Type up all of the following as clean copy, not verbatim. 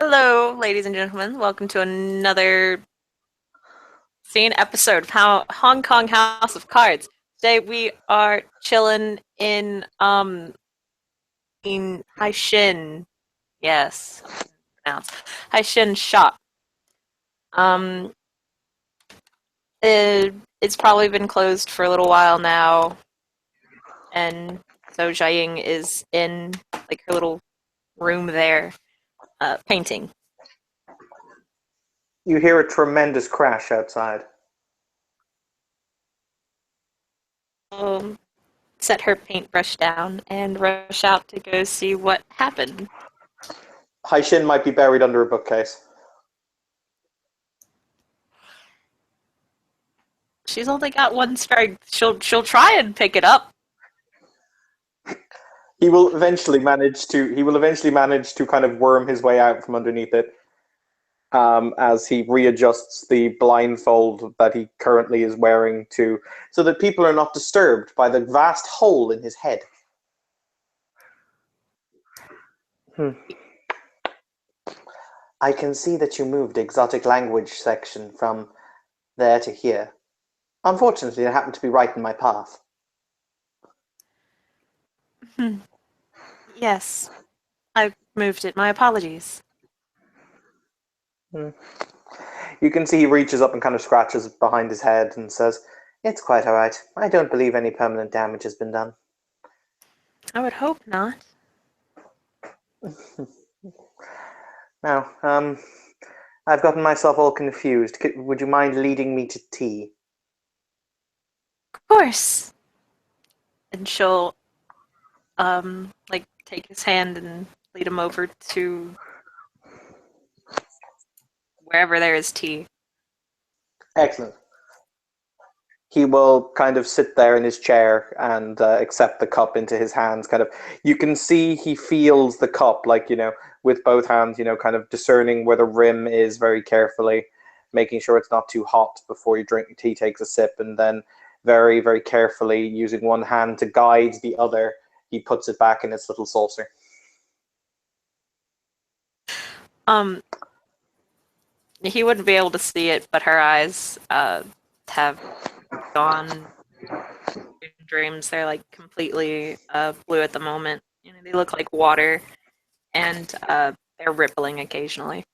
Hello, ladies and gentlemen. Welcome to another scene episode of Hong Kong House of Cards. Today we are chilling in Haishin. Yes, pronounced Haishin shop. Um, it's probably been closed for a little while now, and so Jiaying is in like her little room there, painting. You hear a tremendous crash outside. Um, Set her paintbrush down and rush out to go see what happened. Haishin might be buried under a bookcase. She's only got one strike. She'll try and pick it up. He will eventually manage to kind of worm his way out from underneath it, as he readjusts the blindfold that he currently is wearing to so that people are not disturbed by the vast hole in his head. Hmm. I can see that you moved exotic language section from there to here. Unfortunately, it happened to be right in my path. Hmm. Yes, I moved it. My apologies. Hmm. You can see he reaches up and kind of scratches behind his head and says, "It's quite all right. I don't believe any permanent damage has been done." I would hope not. Now, I've gotten myself all confused. Would you mind leading me to tea? Of course. And she'll like take his hand and lead him over to wherever there is tea. Excellent. He will kind of sit there in his chair and accept the cup into his hands. Kind of, you can see he feels the cup, like, with both hands, kind of discerning where the rim is very carefully, making sure it's not too hot before you drink. He takes a sip, and then very, very carefully, using one hand to guide the other, he puts it back in its little saucer. Um, he wouldn't be able to see it, but her eyes have gone in dreams. They're like completely blue at the moment. They look like water, and they're rippling occasionally.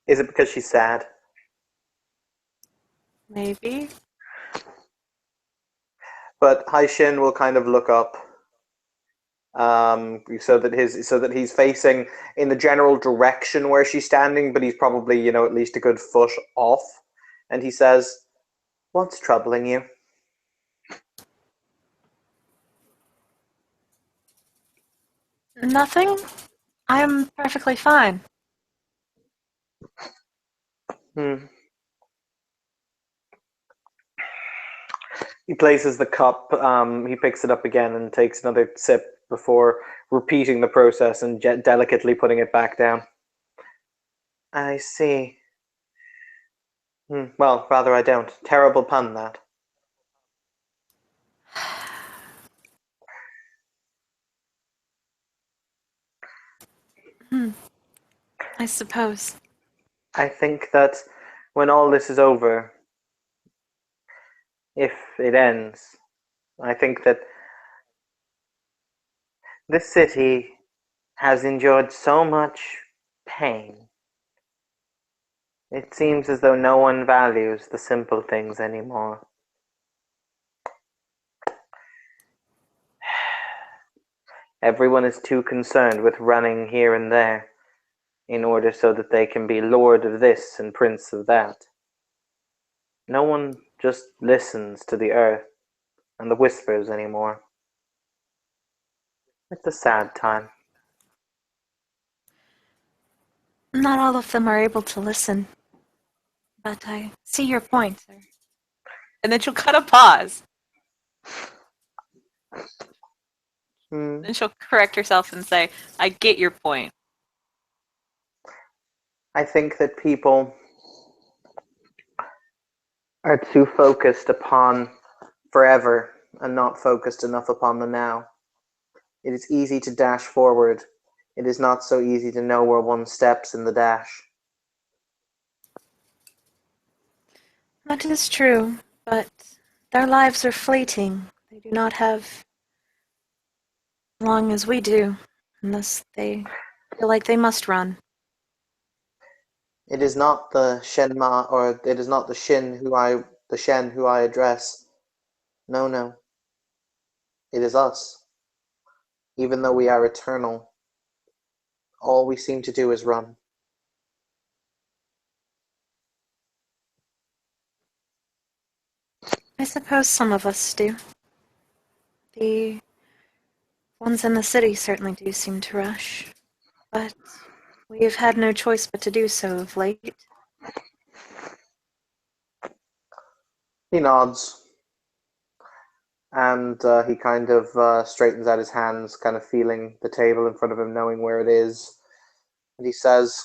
Is it because she's sad? Maybe. But Haishin will kind of look up, so that he's facing in the general direction where she's standing, but he's probably at least a good foot off, and he says, "What's troubling you?" Nothing. I'm perfectly fine. Hmm. He places the cup. He picks it up again and takes another sip before repeating the process and delicately putting it back down. I see. Well, rather, I don't. Terrible pun, that. Hmm, I suppose. I think that when all this is over, if it ends, I think that this city has endured so much pain. It seems as though no one values the simple things anymore. Everyone is too concerned with running here and there in order so that they can be lord of this and prince of that. No one just listens to the earth and the whispers anymore. It's a sad time. Not all of them are able to listen, but I see your point, sir. And then she'll cut a pause. Hmm. Then she'll correct herself and say, I get your point. I think that people are too focused upon forever and not focused enough upon the now. It is easy to dash forward It is not so easy to know where one steps in the dash. That is true, but their lives are fleeting. They do not have as long as we do, unless they feel like they must run. It is not the Shenma, or it is not the Shen who I address. No, no. It is us. Even though we are eternal, all we seem to do is run. I suppose some of us do. The ones in the city certainly do seem to rush, but we have had no choice but to do so of late. He nods, and he kind of straightens out his hands, kind of feeling the table in front of him, knowing where it is. And he says,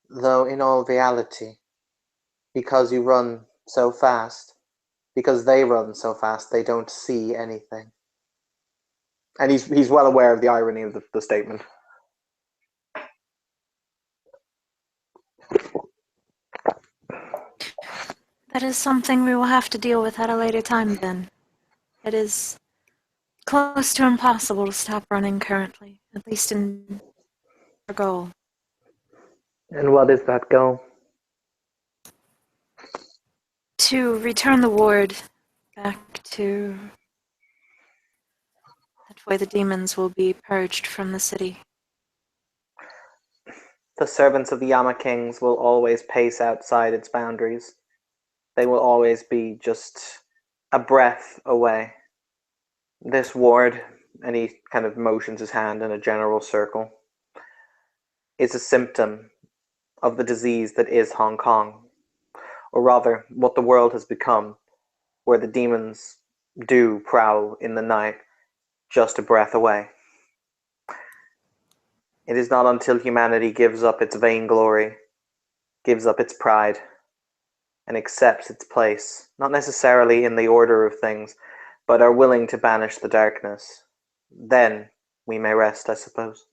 though in all reality, because you run so fast, because they run so fast, they don't see anything. And he's well aware of the irony of the statement. That is something we will have to deal with at a later time, then. It is close to impossible to stop running currently, at least in our goal. And what is that goal? To return the ward back to that way the demons will be purged from the city. The servants of the Yama Kings will always pace outside its boundaries. They will always be just a breath away. This ward, and he kind of motions his hand in a general circle, is a symptom of the disease that is Hong Kong, or rather, what the world has become, where the demons do prowl in the night just a breath away. It is not until humanity gives up its vainglory, gives up its pride, and accepts its place, not necessarily in the order of things, but are willing to banish the darkness. Then we may rest, I suppose.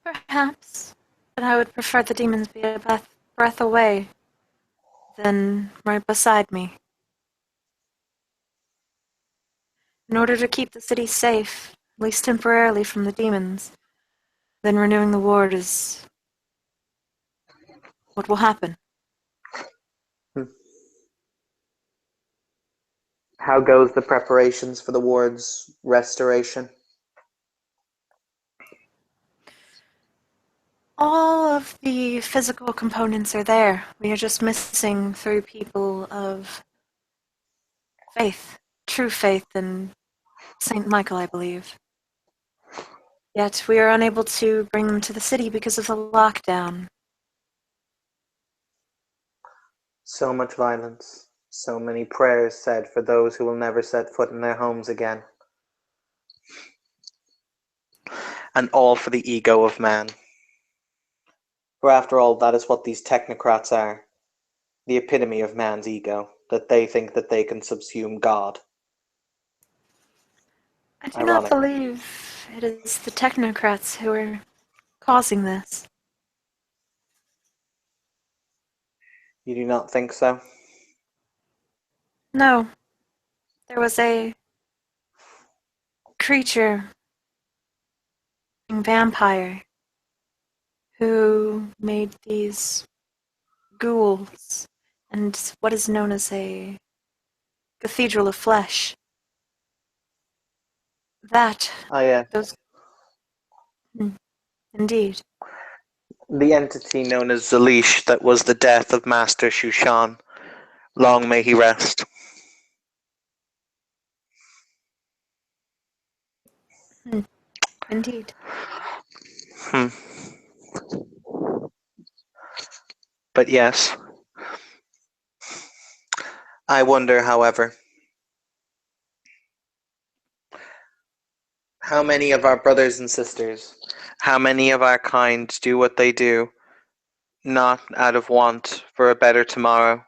Perhaps, but I would prefer the demons be a breath away than right beside me. In order to keep the city safe, at least temporarily from the demons, then renewing the ward is what will happen. How goes the preparations for the ward's restoration? All of the physical components are there. We are just missing 3 people of faith, true faith in St. Michael, I believe. Yet we are unable to bring them to the city because of the lockdown. So much violence, so many prayers said for those who will never set foot in their homes again. And all for the ego of man. For after all, that is what these technocrats are. The epitome of man's ego, that they think that they can subsume God. I do Ironic. not believe it is the technocrats who are causing this. You do not think so? No. There was a creature, a vampire, who made these ghouls and what is known as a cathedral of flesh. That, Yeah. those, indeed. The entity known as Zalish that was the death of Master Shushan. Long may he rest. Indeed. But yes. I wonder, however, how many of our brothers and sisters, how many of our kind do what they do, not out of want for a better tomorrow,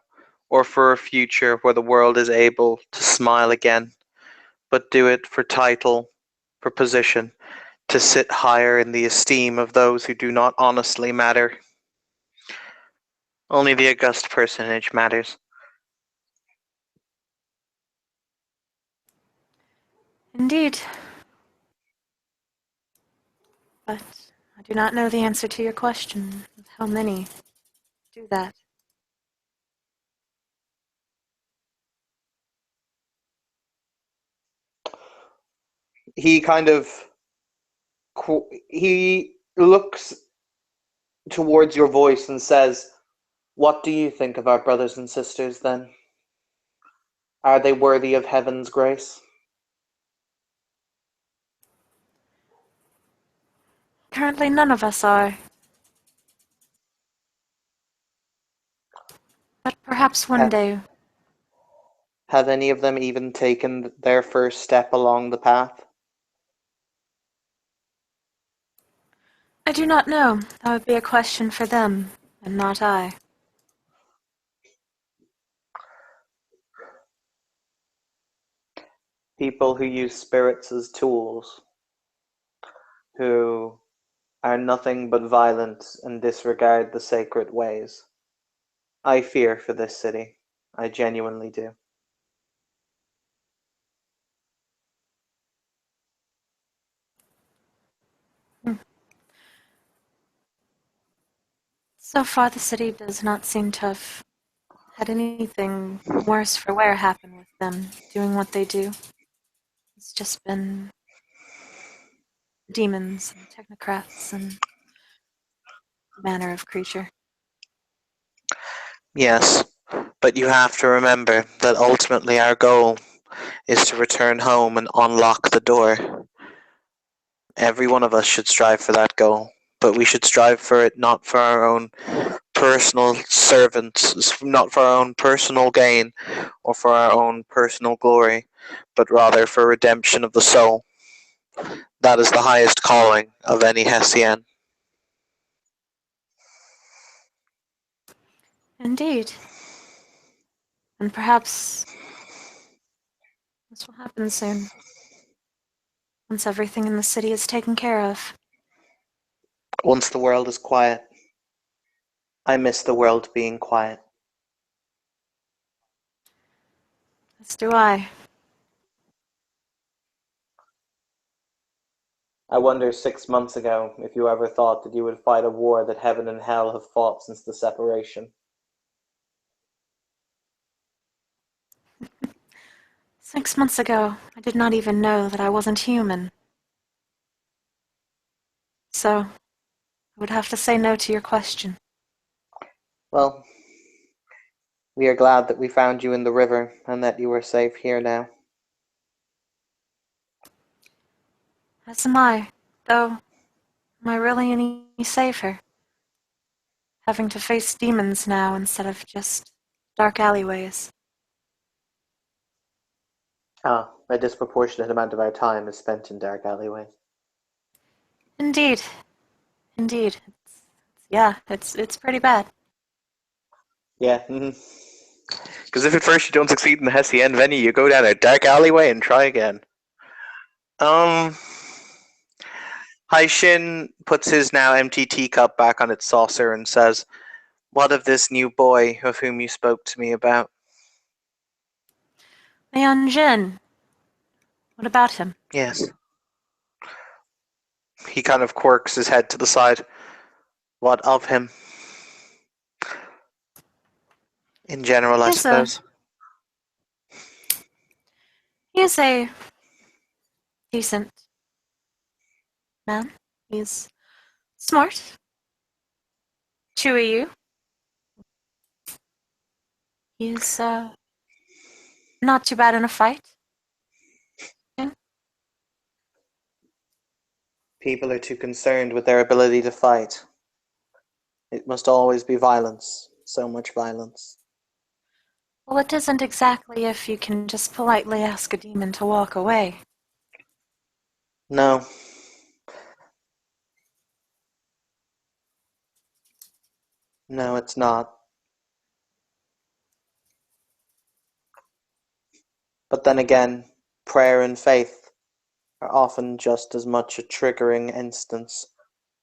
or for a future where the world is able to smile again, but do it for title, for position, to sit higher in the esteem of those who do not honestly matter. Only the august personage matters. Indeed. But I do not know the answer to your question of how many do that. He kind of he looks towards your voice and says, "What do you think of our brothers and sisters then? Are they worthy of heaven's grace?" Currently, none of us are. But perhaps one day. Have any of them even taken their first step along the path? I do not know. That would be a question for them, and not I. People who use spirits as tools, who are nothing but violent and disregard the sacred ways. I fear for this city. I genuinely do. So far, the city does not seem to have had anything worse for wear happen with them doing what they do. It's just been demons and technocrats and manner of creature. Yes, but you have to remember that ultimately our goal is to return home and unlock the door. Every one of us should strive for that goal, but we should strive for it not for our own personal servants, not for our own personal gain or for our own personal glory, but rather for redemption of the soul. That is the highest calling of any Hessian. Indeed. And perhaps this will happen soon, once everything in the city is taken care of. Once the world is quiet, I miss the world being quiet. As do I. I wonder 6 months ago if you ever thought that you would fight a war that heaven and hell have fought since the separation. 6 months ago, I did not even know that I wasn't human. So, I would have to say no to your question. Well, we are glad that we found you in the river and that you are safe here now. As am I, though, am I really any safer? Having to face demons now instead of just dark alleyways. A disproportionate amount of our time is spent in dark alleyways. Indeed. Indeed. It's pretty bad. Yeah. Because if at first you don't succeed in the Hessian venue, you go down a dark alleyway and try again. Haishin puts his now empty teacup back on its saucer and says, "What of this new boy of whom you spoke to me about?" Leon Jin. What about him? Yes. He kind of quirks his head to the side. What of him? In general, I suppose. He is a decent man. He's smart. Chewy you. He's not too bad in a fight. People are too concerned with their ability to fight. It must always be violence. So much violence. Well, it isn't exactly if you can just politely ask a demon to walk away. No. No, it's not. But then again, prayer and faith are often just as much a triggering instance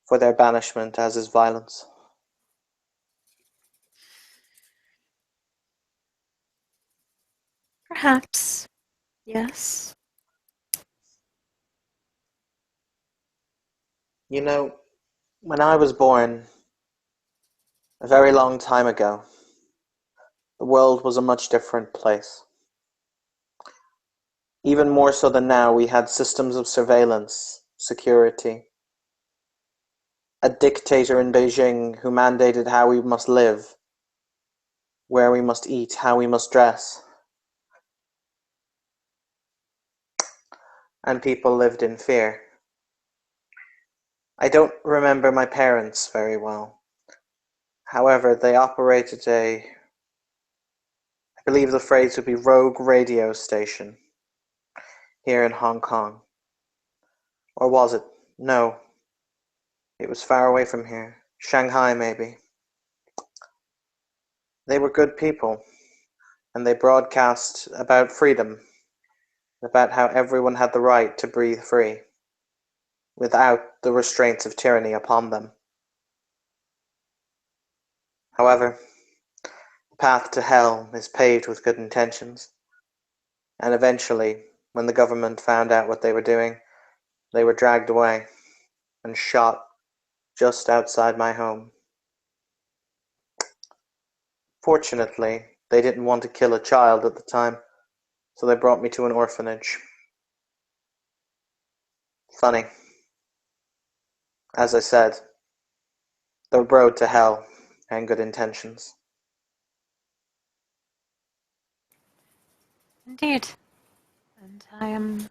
for their banishment as is violence. Perhaps. Yes. You know, when I was born, a very long time ago, the world was a much different place. Even more so than now, we had systems of surveillance, security, a dictator in Beijing who mandated how we must live, where we must eat, how we must dress. And people lived in fear. I don't remember my parents very well. However, they operated I believe the phrase would be rogue radio station here in Hong Kong. Or was it? No. It was far away from here. Shanghai, maybe. They were good people, and they broadcast about freedom, about how everyone had the right to breathe free, without the restraints of tyranny upon them. However, the path to hell is paved with good intentions, and eventually, when the government found out what they were doing, they were dragged away and shot just outside my home. Fortunately, they didn't want to kill a child at the time, so they brought me to an orphanage. Funny. As I said, the road to hell and good intentions. Indeed. And I am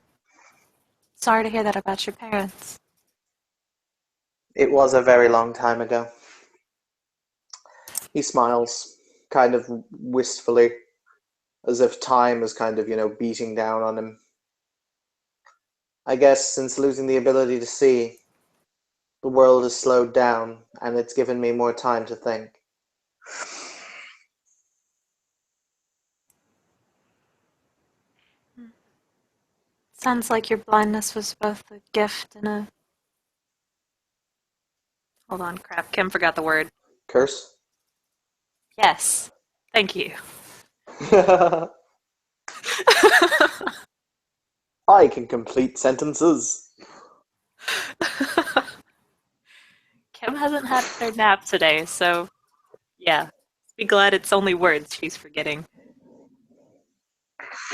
sorry to hear that about your parents. It was a very long time ago. He smiles, kind of wistfully, as if time is kind of, beating down on him. I guess since losing the ability to see, the world has slowed down, and it's given me more time to think. Sounds like your blindness was both a gift and a... Hold on, crap. Kim forgot the word. Curse? Yes. Thank you. I can complete sentences. Kim hasn't had her nap today, so yeah. Be glad it's only words she's forgetting.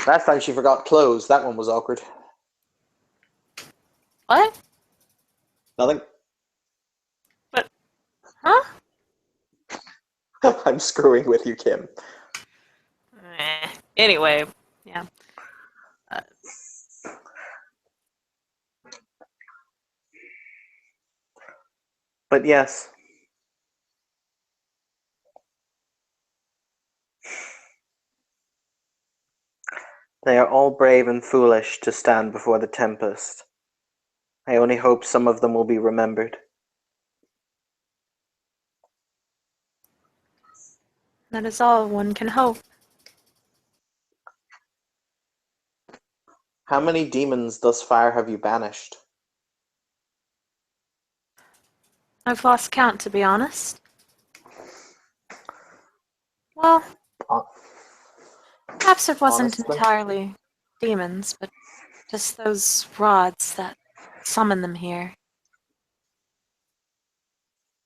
Last time she forgot clothes. That one was awkward. What? Nothing. But, huh? I'm screwing with you, Kim. Anyway, yeah. But yes. They are all brave and foolish to stand before the tempest. I only hope some of them will be remembered. That is all one can hope. How many demons thus far have you banished? I've lost count, to be honest. Well, perhaps it wasn't Honestly? entirely demons, but just those rods that summon them here.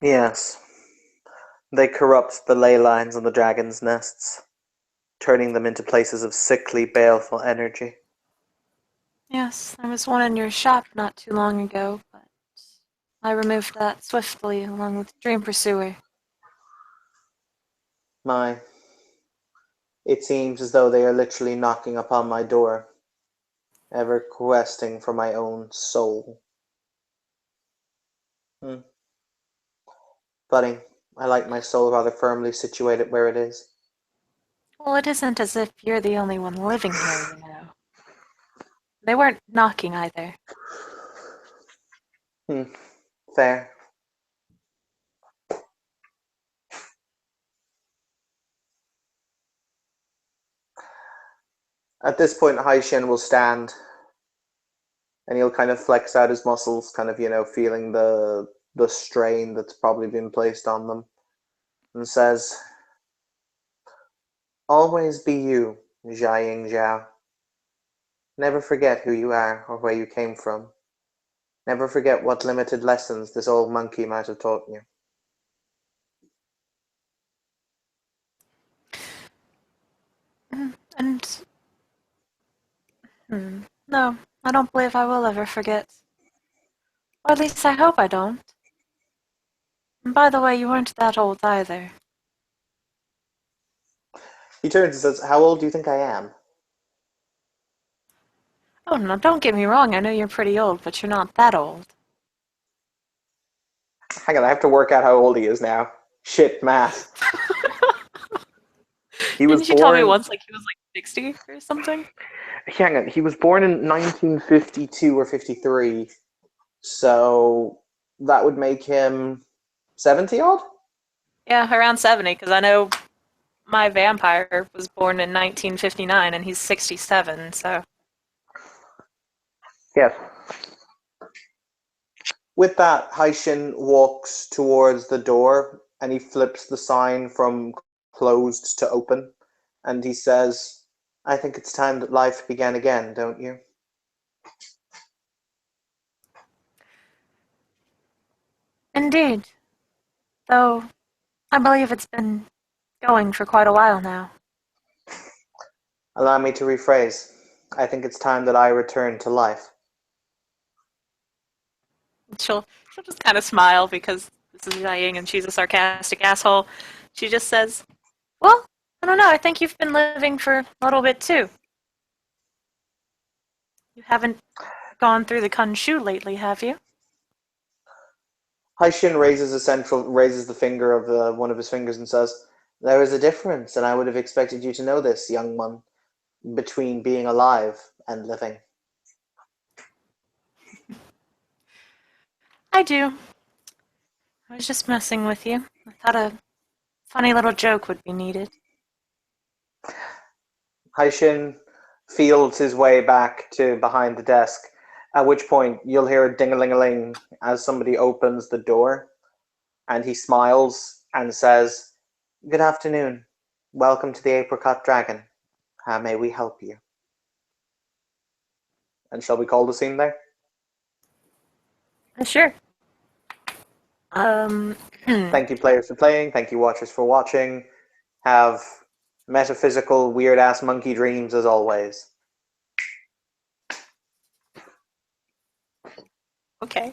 Yes. They corrupt the ley lines on the dragon's nests, turning them into places of sickly, baleful energy. Yes, there was one in your shop not too long ago, but I removed that swiftly along with Dream Pursuer. My, it seems as though they are literally knocking upon my door, ever questing for my own soul. Funny, I like my soul rather firmly situated where it is. Well, it isn't as if you're the only one living here, you know. They weren't knocking either. Fair. At this point, Haishin will stand and he'll kind of flex out his muscles, kind of, feeling the strain that's probably been placed on them, and says, "Always be you, Jiaying Zhao. Never forget who you are or where you came from. Never forget what limited lessons this old monkey might have taught you." And no, I don't believe I will ever forget. Or at least I hope I don't. And by the way, you weren't that old either. He turns and says, "How old do you think I am?" Oh, no, don't get me wrong, I know you're pretty old, but you're not that old. Hang on, I have to work out how old he is now. Shit, math. He was Didn't you tell me born. once like he was like 60 or something? Hang on, he was born in 1952 or 53, so that would make him 70 odd? Yeah, around 70, because I know my vampire was born in 1959 and he's 67, so. Yes. With that, Haishin walks towards the door and he flips the sign from closed to open and he says, "I think it's time that life began again, don't you?" Indeed. Though, I believe it's been going for quite a while now. Allow me to rephrase. I think it's time that I return to life. She'll just kind of smile because this is Jiaying and she's a sarcastic asshole. She just says, "Well, I don't know. I think you've been living for a little bit too. You haven't gone through the Khonshu lately, have you?" Haishin raises the finger of one of his fingers and says, "There is a difference, and I would have expected you to know this, young one, between being alive and living." I do. I was just messing with you. I thought a funny little joke would be needed. Haishin feels his way back to behind the desk, at which point you'll hear a ding-a-ling-a-ling as somebody opens the door, and he smiles and says, "Good afternoon. Welcome to the Apricot Dragon. How may we help you?" And shall we call the scene there? Sure. Um, Thank you, players, for playing. Thank you, watchers, for watching. Have metaphysical, weird-ass monkey dreams as always. okay.